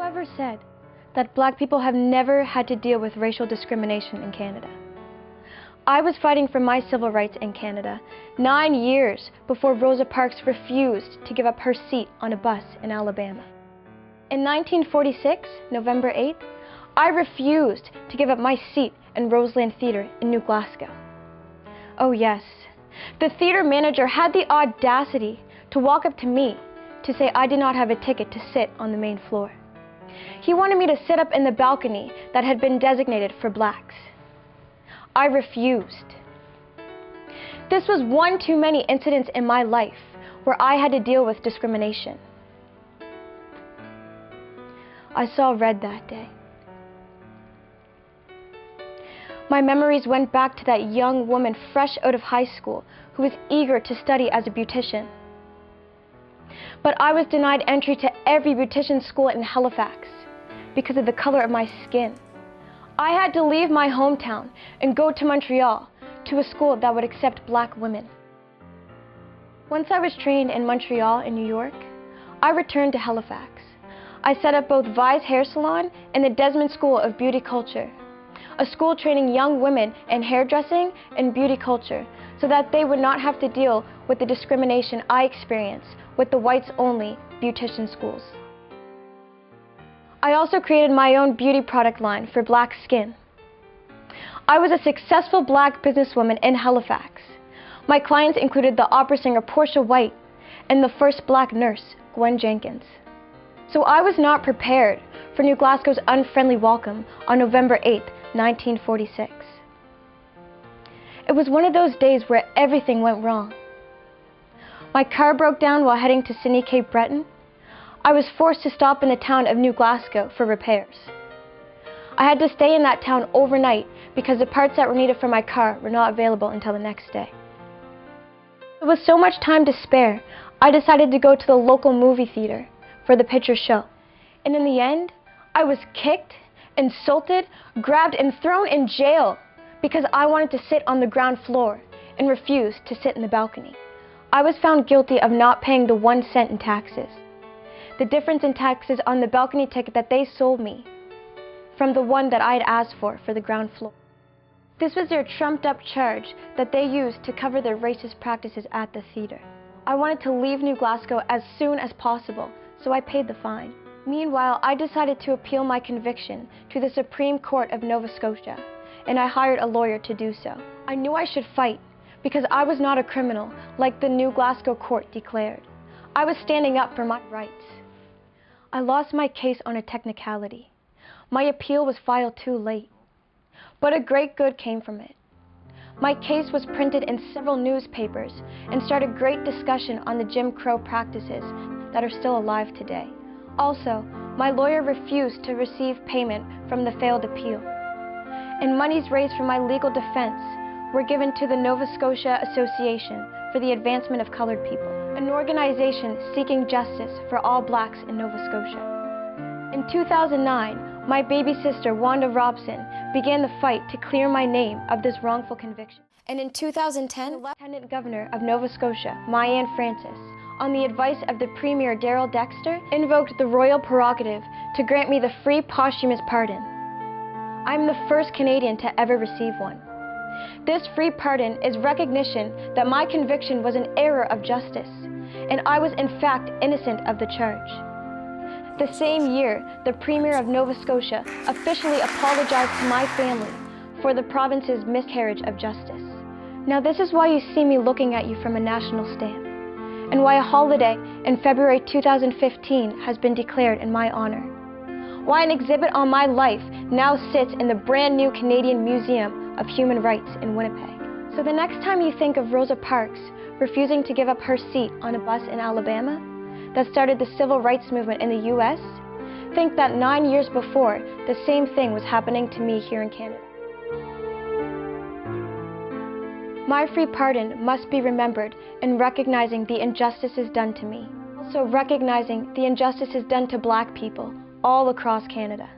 Whoever said that Black people have never had to deal with racial discrimination in Canada? I was fighting for my civil rights in Canada 9 years before Rosa Parks refused to give up her seat on a bus in Alabama. In 1946, November 8th, I refused to give up my seat in Roseland Theatre in New Glasgow. Oh yes, the theatre manager had the audacity to walk up to me to say I did not have a ticket to sit on the main floor. He wanted me to sit up in the balcony that had been designated for Blacks. I refused. This was one too many incidents in my life where I had to deal with discrimination. I saw red that day. My memories went back to that young woman fresh out of high school who was eager to study as a beautician. But I was denied entry to every beautician school in Halifax because of the color of my skin. I had to leave my hometown and go to Montreal to a school that would accept Black women. Once I was trained in Montreal and New York, I returned to Halifax. I set up both Vi's Hair Salon and the Desmond School of Beauty Culture, a school training young women in hairdressing and beauty culture so that they would not have to deal with the discrimination I experienced with the whites-only beautician schools. I also created my own beauty product line for Black skin. I was a successful Black businesswoman in Halifax. My clients included the opera singer Portia White and the first Black nurse, Gwen Jenkins. So I was not prepared for New Glasgow's unfriendly welcome on November 8, 1946. It was one of those days where everything went wrong. My car broke down while heading to Sydney Cape Breton. I was forced to stop in the town of New Glasgow for repairs. I had to stay in that town overnight because the parts that were needed for my car were not available until the next day. With so much time to spare, I decided to go to the local movie theater for the picture show. And in the end, I was kicked, insulted, grabbed, and thrown in jail because I wanted to sit on the ground floor and refused to sit in the balcony. I was found guilty of not paying the 1 cent in taxes. The difference in taxes on the balcony ticket that they sold me from the one that I had asked for the ground floor. This was their trumped-up charge that they used to cover their racist practices at the theater. I wanted to leave New Glasgow as soon as possible, so I paid the fine. Meanwhile, I decided to appeal my conviction to the Supreme Court of Nova Scotia, and I hired a lawyer to do so. I knew I should fight because I was not a criminal like the New Glasgow court declared. I was standing up for my rights. I lost my case on a technicality. My appeal was filed too late, but a great good came from it. My case was printed in several newspapers and started great discussion on the Jim Crow practices that are still alive today. Also, my lawyer refused to receive payment from the failed appeal, and monies raised from my legal defense were given to the Nova Scotia Association for the Advancement of Colored People, an organization seeking justice for all Blacks in Nova Scotia. In 2009, my baby sister, Wanda Robson, began the fight to clear my name of this wrongful conviction. And in 2010, the Lieutenant Governor of Nova Scotia, Myann Francis, on the advice of the Premier Darrell Dexter, invoked the royal prerogative to grant me the free posthumous pardon. I am the first Canadian to ever receive one. This free pardon is recognition that my conviction was an error of justice, and I was in fact innocent of the charge. The same year, the Premier of Nova Scotia officially apologized to my family for the province's miscarriage of justice. Now this is why you see me looking at you from a national stand, and why a holiday in February 2015 has been declared in my honor. Why an exhibit on my life now sits in the brand new Canadian Museum of Human Rights in Winnipeg. So the next time you think of Rosa Parks refusing to give up her seat on a bus in Alabama that started the civil rights movement in the US, think that 9 years before, the same thing was happening to me here in Canada. My free pardon must be remembered in recognizing the injustices done to me, also recognizing the injustices done to Black people all across Canada.